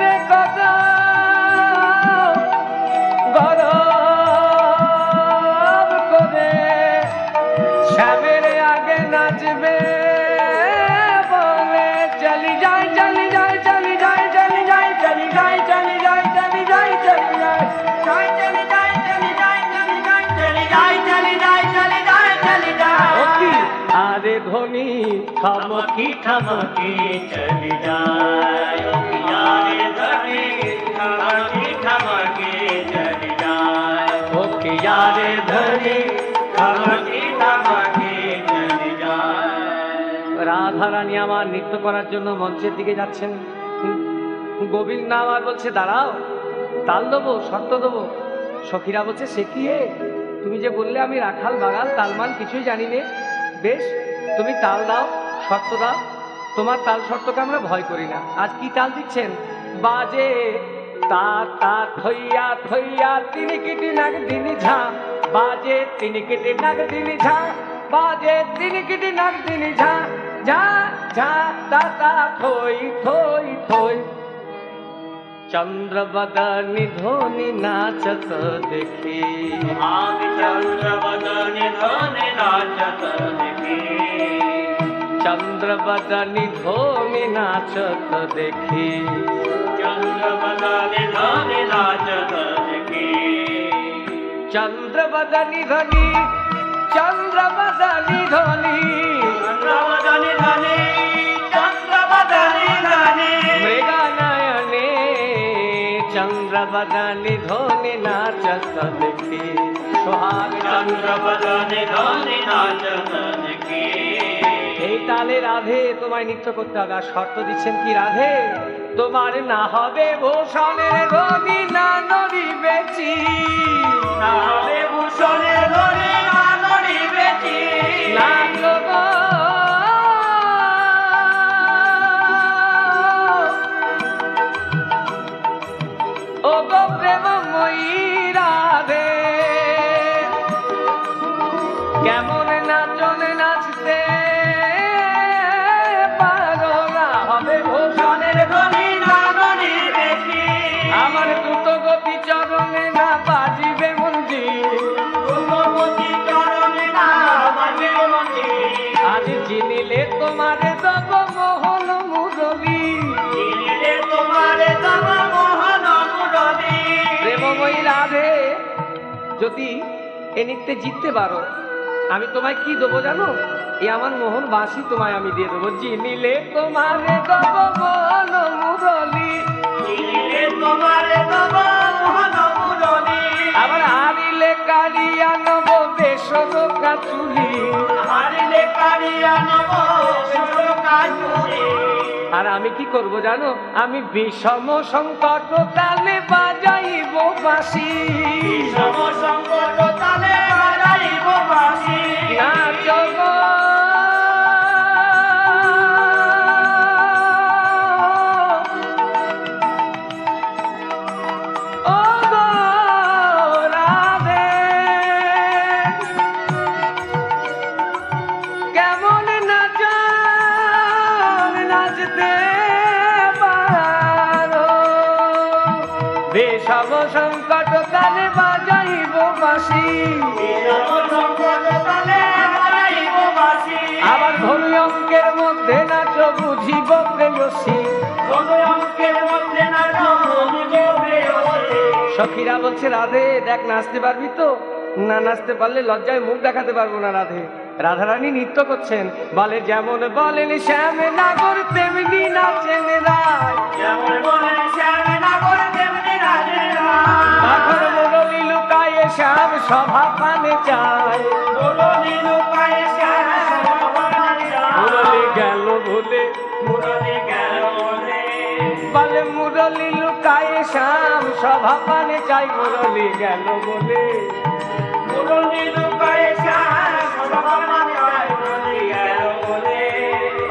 [SPEAKER 1] রে কত গরম করে শ্যামের আগে নাচবে বলে চলি যায় চলি যায় চলি যায় চলি যায় চলি যায় চলি যায় চলি যায় চলি যায়
[SPEAKER 2] चली जाए चली जाए चली जाए चली जाए चली जाए चली जाए चली जाए
[SPEAKER 1] আরে ধনী
[SPEAKER 2] ठमकी ठमकी चली जाए यार धरे ठमकी ठमकी चली जाए
[SPEAKER 1] ওকে
[SPEAKER 2] यार धरे ठमकी ठमकी चली जाए
[SPEAKER 1] রাধা রানী আমার নৃত্য করার জন্য মঞ্চের দিকে যাচ্ছেন। গোবিন্দ আমার বলছে দাঁড়াও, তাল দেবো, শর্ত দেবো। সখীরা বলছে সে কি হে? তুমি যে বললে আমি রাখাল বাগাল তালমান কিছুই জানি নে। বেশ, তুমি তাল দাও, শর্ত দাও। তোমার তাল শর্তকে আমরা ভয় করি না। আজ কি তাল দিচ্ছেন? বাজে তা তা থইয়া থইয়া তিনি কিটি নাগ দিনি ঝা, বাজে তিনি কিটি নাগ দিনি ঝা, বাজে তিনি কিটি নাগ দিনি ঝা, ঝা ঝা তা তা থই থই থই। চন্দ্রবদনি ধোনি নাচত দেখি,
[SPEAKER 2] आग चंद्र बदन धन नाचत देखी
[SPEAKER 1] চন্দ্রবদনি ধোনি নাচত দেখি,
[SPEAKER 2] चंद्र बदन धन नाचत देखी
[SPEAKER 1] চন্দ্রবদনি ধনি, চন্দ্রবদনি ধনি,
[SPEAKER 2] चंद्र बदन धनी चंद्र बदन धनी
[SPEAKER 1] মৃগানয়নে চন্দ্রবদনি ধনি নাচত দেখি। সোহাগ
[SPEAKER 2] चंद्र बदन धन नाचत देखी
[SPEAKER 1] এই তালে রাধে তোমায় নৃত্য করতে হবে। আর শর্ত দিচ্ছেন কি রাধে? তোমার না হবে ভূষণের ধনী না নড়িবেছি,
[SPEAKER 2] না হবে ভূষণের ধনে না নড়িবেছি
[SPEAKER 1] না গো ও গো প্রেমময়ী রাধে, কেমন নাচন নাচতে পারো না হবে ভূষণের
[SPEAKER 2] ধনী না নড়িবেছি
[SPEAKER 1] আমার দ্রুত গতি চরণে না বাজিবে মঞ্জির,
[SPEAKER 2] ভূপতি চরণে না বাজে মঞ্জির
[SPEAKER 1] আজ চিনিলে তোমারে দেব মোহন মুরলী,
[SPEAKER 2] চিনিলে তোমারে তব মোহন মুরলী
[SPEAKER 1] প্রেমময়ী রাধে যদি এ নৃত্যে জিততে পারো আমি তোমায় কি দেবো জানো? এ আমার মোহন বাসি তোমায় আমি দিয়ে দেবো। চিনিলে তোমারে দেব মোহন মুরলী,
[SPEAKER 2] চিনিলে তোমারে তব মোহন মুরলী
[SPEAKER 1] আবার হারিলে কারিয়া নব বেসরকা চুলি,
[SPEAKER 2] হারিলে কারিয়া নব সরকা চুরি
[SPEAKER 1] আর আমি কি করব জানো? আমি বিষম সংকট তালে বাজাইব বাঁশি,
[SPEAKER 2] সম সংকট তালে বাজাইব বাঁশি
[SPEAKER 1] নাচ গো ও গো রাধে, কেমন নাচ নাচতে পারো? বিষম সংকট তালে বাজাইব বাঁশি,
[SPEAKER 2] সম সংকট তালে বাজাইব বাঁশি
[SPEAKER 1] আবার ধরু অঙ্কের মধ্যে নাচ বুঝিব প্রেয়সী।
[SPEAKER 2] কোনো অঙ্কের মধ্যে না বুঝিব প্রেয়সী
[SPEAKER 1] সখীরা বলছে রাধে দেখ নাচতে পারবি তো? না নাচতে পারলে লজ্জায় মুখ দেখাতে পারবো না রাধে। রাধারানী নৃত্য করছেন, বলে যেমন বলেন শ্যাম নাগর তেমনি নাচেন রায়,
[SPEAKER 2] যেমন বলেন শ্যাম নাগর তেমনি রাজে
[SPEAKER 1] এখন মুরলী লুকায়ে শ্যাম সভা পানে চায়,
[SPEAKER 2] মুরলী লুকায়ে শ্যাম সভাপানে যায়।
[SPEAKER 1] মুরলী গেল ভুলে,
[SPEAKER 2] মুরলী গেল বলে
[SPEAKER 1] বলে মুরলী লুকায়ে শ্যাম সভা ভাপানে চাই মুরলি গেল বলে।
[SPEAKER 2] মুরলি লুকায় শ্যাম ভাপানে চাই মুরলি গেল বলে।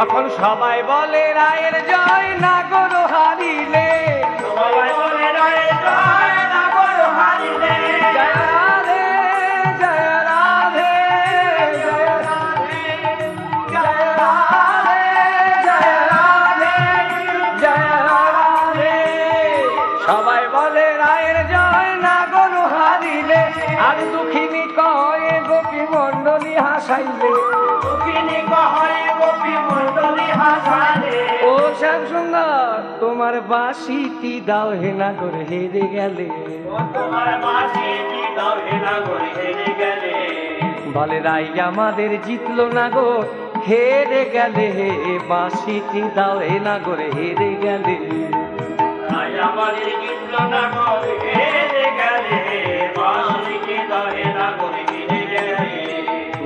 [SPEAKER 1] এখন সবাই বলে রায়ের জয়, নাগর হারিলে
[SPEAKER 2] সবাই বলে রায়ের জয়, নাগর হারিলে।
[SPEAKER 1] জয় রাধে জয় রাধে জয় রাধে জয় রাধে জয় রাধে জয় রাধে। সবাই বলে রায়ের জয়, নাগর হারিলে। আর দুঃখিনী কয় গোপী মণ্ডলী হাসাইলে।
[SPEAKER 2] দুঃখিনী কয় গোপী মণ্ডলী হাসাইলে।
[SPEAKER 1] ও শ্যাম সুন্দর তোমার বাঁশিটি দাও হে নাগর হেরে গেলে।
[SPEAKER 2] তোমার বাঁশিটি দাও হে নাগর হেরে গেলে।
[SPEAKER 1] বলে রাই আমাদের জিতলো না গো হেরে গেলে, বাঁশিটি দাও হে নাগর হেরে গেলে।
[SPEAKER 2] রাই আমাদের জিতলো না গো হেরে গেলে, বাঁশিটি দাও হে নাগর হেরে গেলে।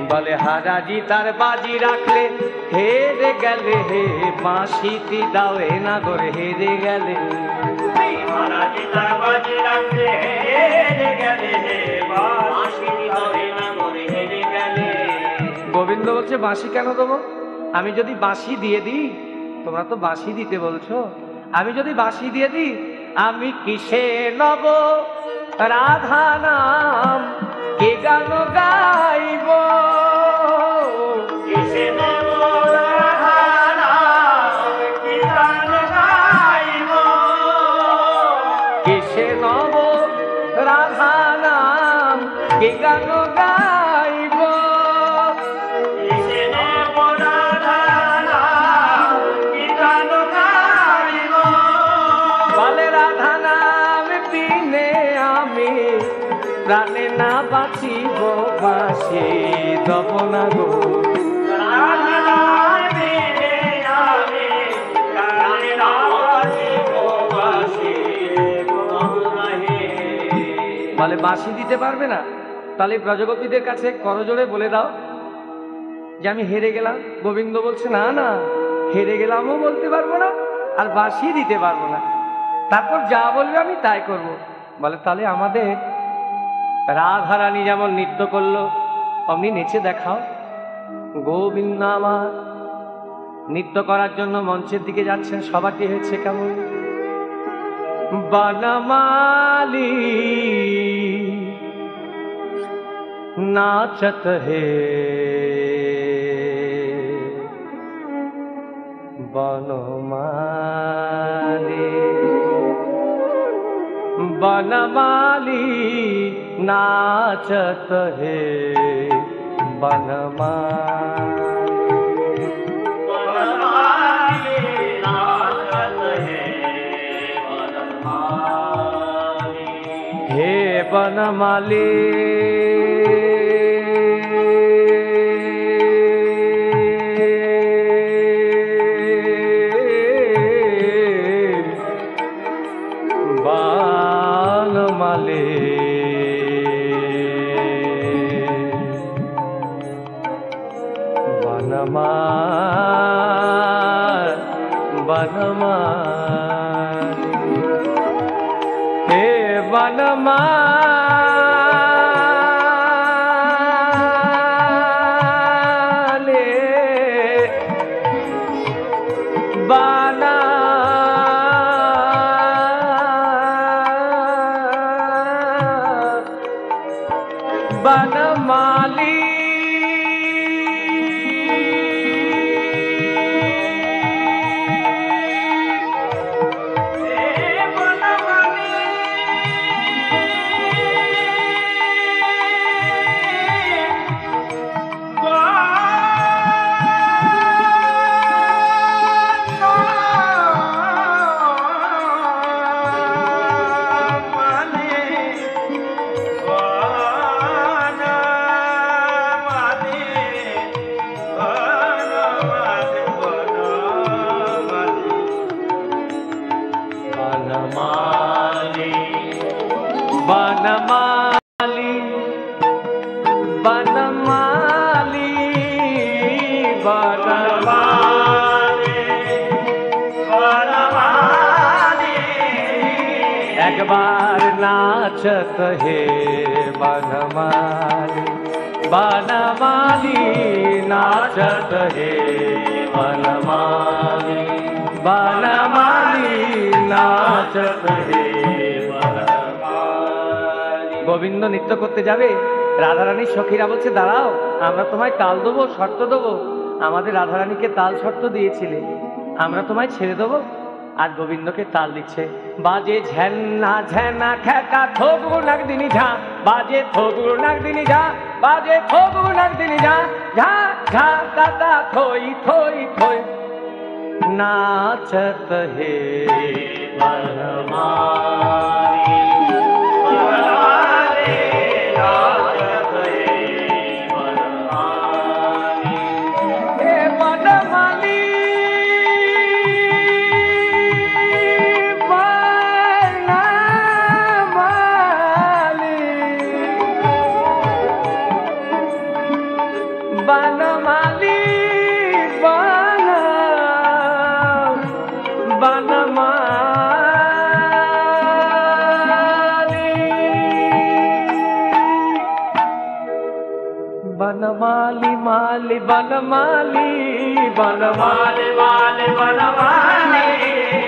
[SPEAKER 1] বলে হারাজি তার বাজি রাখলে হেরে গেলে, বাঁশিটি দাও হে নাগর হেরে গেলে।
[SPEAKER 2] হারাজি তার বাজি রাখলে হেরে গেলে, বাঁশিটি দাও হে নাগর হেরে গেলে।
[SPEAKER 1] গোবিন্দ বলছে বাঁশি কেন দেবো? আমি যদি বাঁশি দিয়ে দিই, তোমরা তো বাঁশি দিতে বলছো, আমি যদি বাঁশি দিয়ে দিই, আমি কিসে নব রাধা নাম, কে গান গাইব?
[SPEAKER 2] কিসে নেব রাধা নাম, কি গান গাইব?
[SPEAKER 1] কিসে নব রাধা নাম, কে গান গাইব?
[SPEAKER 2] কিসে নেব রাধা নাম, কি গান গাইব?
[SPEAKER 1] বলে রাধা নাম বিনে আমি প্রাণে না বাঁচিব, বাঁশি দেব না গো।
[SPEAKER 2] রাধা নাম বিনে আমি প্রাণে না বাঁচিব, বাঁশি দেব না হে।
[SPEAKER 1] বলে বাঁশি দিতে পারবে না? তাহলে ব্রজগোপীদের কাছে করজোড়ে বলে দাও যে আমি হেরে গেলাম। গোবিন্দ বলছে না না, হেরে গেলামও বলতে পারবো না, আর বাঁশি দিতে পারবো না। তারপর যা বলবে আমি তাই করব। বলে তাহলে আমাদের রাধারানী যেমন নৃত্য করলো অমনি নেচে দেখাও। গোবিন্দ আমার নৃত্য করার জন্য মঞ্চের দিকে যাচ্ছেন। সবাটি হয়েছে কেমন? বনমালী नाचत है बनमाली, बनमाली नाचत है बनमाली।
[SPEAKER 2] बनमाली नाचत है बनमाली।
[SPEAKER 1] हे बनमाली बनमाली, बनमाली, हे बनमाली, बनमाली। बनमाली, बनमाली, बनमाली, बनमाली। एक बार नाचत हे बनमाली बनमाली नाचत हे बनमाली बनमाली नाचत हे बनमाली। গোবিন্দ নৃত্য করতে যাবে, রাধারানীর সখীরা বলছে দাঁড়াও, আমরা তোমায় তাল দেবো, শর্ত দেবো। আমাদের রাধারানীকে তাল শর্ত দিয়েছিলে, আমরা তোমায় ছেড়ে দেবো। আর গোবিন্দকে তাল দিচ্ছে, বাজে ঝেন্না ঝেন্না খেকা থোগু নাগদিনী ঝা, বাজে থোগু নাগদিনী ঝা, বাজে থোগু নাগদিনী ঝা, ঝা ঝা দাদা থই থই থই নাচত হে
[SPEAKER 2] बनमाली बनमाली नाचत हे बनमाली।
[SPEAKER 1] हे बनमाली बनमाली बनमाली माली बनमाली बनमाली माली बनमाली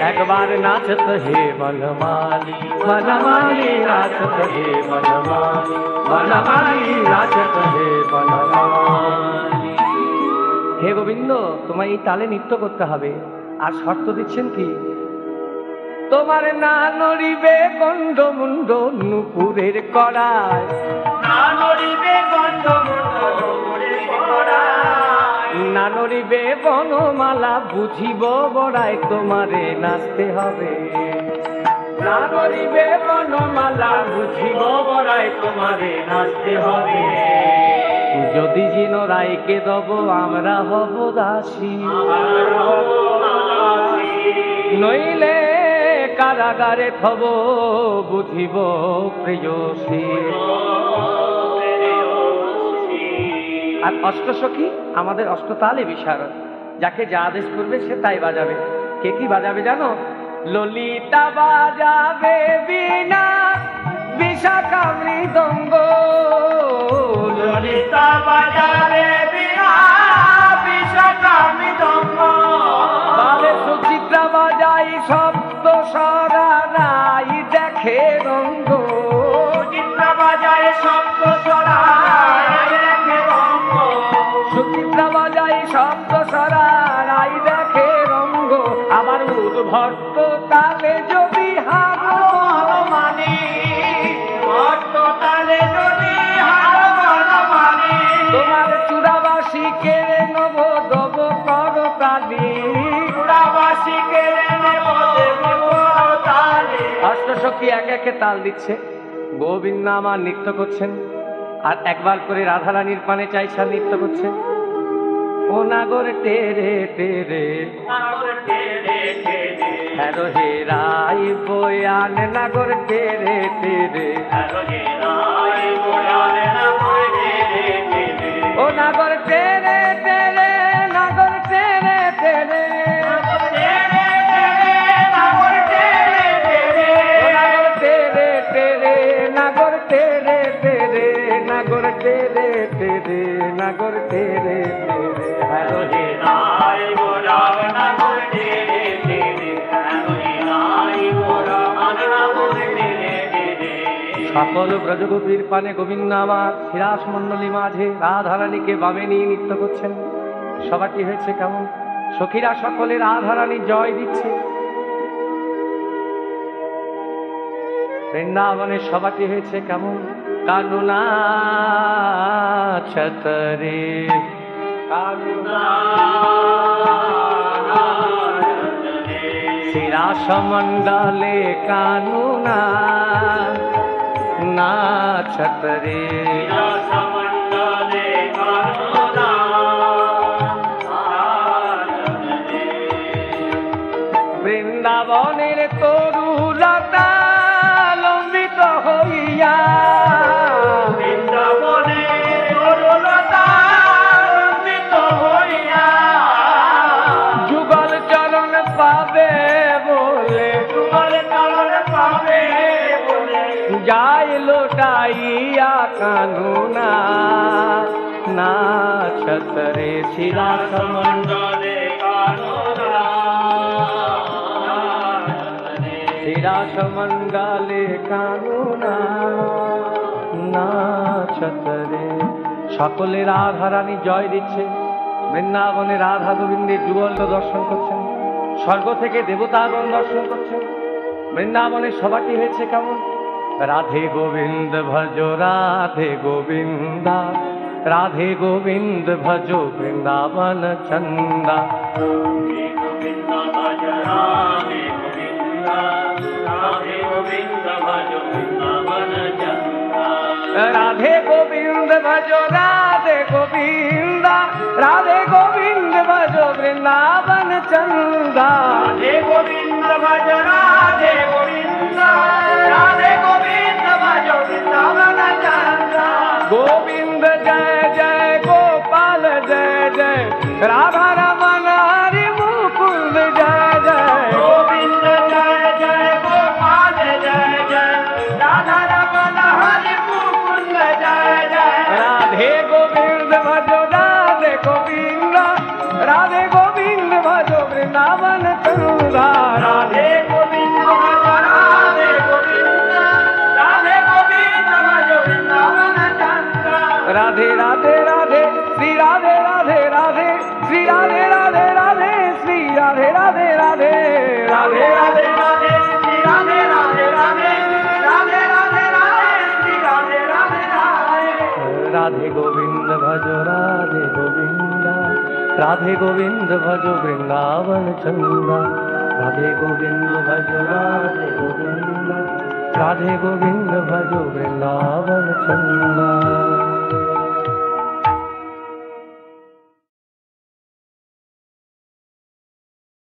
[SPEAKER 1] एक बार नाचत हे बनमाली बनमाली नाचत हे बनमाली बनमाली नाचत हे बनमाली। হে গোবিন্দ, তোমায় এই তালে নৃত্য করতে হবে। আর শর্ত দিচ্ছেন কি? তোমার না নড়িবে গন্ড মুন্ড নুপুরের কড়ায়,
[SPEAKER 2] না নড়িবে গন্ড মুন্ড নুপুরের কড়ায়,
[SPEAKER 1] না নড়িবে বনমালা বুঝিব বড়াই, তোমারে নাচতে হবে। না নড়িবে বনমালা বুঝিব বড়াই, তোমারে নাচতে হবে। যদি জিন রায়কে দেব আমরা হব দাসী, নইলে কারাগারে থব বুঝিব প্রেয়সী। আর অষ্টসখী আমাদের অষ্টতালে বিশারদ, যাকে যা আদেশ করবে সে তাই বাজাবে। কে কি বাজাবে জানো? ললিতা বাজাবে বীণা, বিশাখা মৃদঙ্গ,
[SPEAKER 2] ললিতা বাজাবে বীণা, বিশাখা মৃদঙ্গ,
[SPEAKER 1] তালে সুচিত্রা বাজাই শব্দ সরাই দেখে রঙ্গ,
[SPEAKER 2] সুচিত্রা বাজায় শব্দ সরাই দেখে রঙ্গ,
[SPEAKER 1] সুচিত্রা বাজাই শব্দ সরাই দেখে রঙ্গ। আবার উদ্ভক্ত তালে যদি হারো
[SPEAKER 2] মানি ভক্ত তালে যদি হার মানি,
[SPEAKER 1] তোমার চূড়াবাসী কেড়ে নেব দেব কর তালি,
[SPEAKER 2] চূড়াবাসী কেড়ে নেব দেব তালে।
[SPEAKER 1] অষ্টসখী একে একে তাল দিচ্ছে, গোবিন্দ আমার নৃত্য করছেন। আর একবার করে রাধারানীর পানে চাইছা নৃত্য করছে। ও নাগর টেরে টেরে
[SPEAKER 2] নাগর টেরে টেরে,
[SPEAKER 1] হ্যালো হে রাই বয়ান নাগর টেরে টেরে,
[SPEAKER 2] হ্যালো হে রাই বয়ানে নাগর টেরে টেরে,
[SPEAKER 1] ও নাগর টেরে টেরে নাগর টেরে টেরে,
[SPEAKER 2] নাগর টেরে টেরে, নাগর টেরে টেরে,
[SPEAKER 1] ও নাগর টেরে টেরে নাগর টেরে টেরে, নাগর টেরে টেরে নাগর টেরে টেরে, হ্যালো হে
[SPEAKER 2] রাই বয়ানে নাগর টেরে টেরে, হ্যালো হে রাই বয়ানে নাগর টেরে টেরে।
[SPEAKER 1] সকল ব্রজগোপীর পানে গোবিন্দ আমার শিরাস মণ্ডলী মাঝে রাধারানীকে বামে নিয়ে নৃত্য করছেন। সবাটি হয়েছে কেমন? সখীরা সকলে রাধারানী জয় দিচ্ছে। বৃন্দাবনের সবাটি হয়েছে কেমন? কানুনা ছতরে কানুনা শিরাস মণ্ডলে কানুনা নাচত রে,
[SPEAKER 2] রাসমণ্ডলে কানুনা
[SPEAKER 1] বৃন্দাবনের তরুলতা লম্বিত হইয়া,
[SPEAKER 2] বৃন্দাবনে তরুলতা রঞ্জিত হইয়া,
[SPEAKER 1] যুগল চরণ পাবে বলে,
[SPEAKER 2] যুগল চরণ পাবে
[SPEAKER 1] যায় লোটাইয়া কানুনা নাচত রে শিরা
[SPEAKER 2] মন্ডলে কানুনা
[SPEAKER 1] শিরা সমন্ডলে কানুনা নাচত রে। সকলে রাধারানী জয় দিচ্ছে, বৃন্দাবনে রাধা গোবিন্দের যুগল দর্শন করছেন, স্বর্গ থেকে দেবতাগণ দর্শন করছেন। বৃন্দাবনের সভাটি হয়েছে কেমন? রাধে গোবিন্দ ভজ রাধে গোবিন্দা, রাধে গোবিন্দ ভজ বৃন্দাবন চন্দা।
[SPEAKER 2] গোবিন্দ ভজ রাধে গোবিন্দ, রাধে গোবিন্দ ভজ বৃন্দাবন চন্দা।
[SPEAKER 1] রাধে গোবিন্দ ভজ রাধে গোবিন্দা, রাধে গোবিন্দ ভজ বৃন্দাবন চন্দা।
[SPEAKER 2] রাধে গোবিন্দ ভজ রাধে গোবিন্দ, রাধে গোবিন্দ ভজ বৃন্দাবন চন্দা।
[SPEAKER 1] गोविंद जय जय गोपाल जय जय, राधा रमन हरि मुकुंद जय जय।
[SPEAKER 2] गोविंद जय जय गोपाल जय जय, राधा रमन हरि मुकुंद जय जय।
[SPEAKER 1] राधे गोविंद भजो राधे गोविंद, राधे गोविंद भजो वृंदावन चंदा।
[SPEAKER 2] राधे गोविंद भज राधे गोविंद, राधे गोविंद भज वृंदावन चंदा।
[SPEAKER 1] राधे राधे राधे श्री राधे राधे राधे, श्री राधे राधे राधे श्री राधे राधे राधे,
[SPEAKER 2] राधे राधे राधे श्री राधे राधे राधे, राधे राधे राधे श्री राधे राधे राधे।
[SPEAKER 1] राधे गोविंद भजो राधे गोविंद, राधे गोविंद भजो वृंदावन चंदा। राधे गोविंद भजो राधे गोविंद, राधे गोविंद भजो वृंदावन चंदा।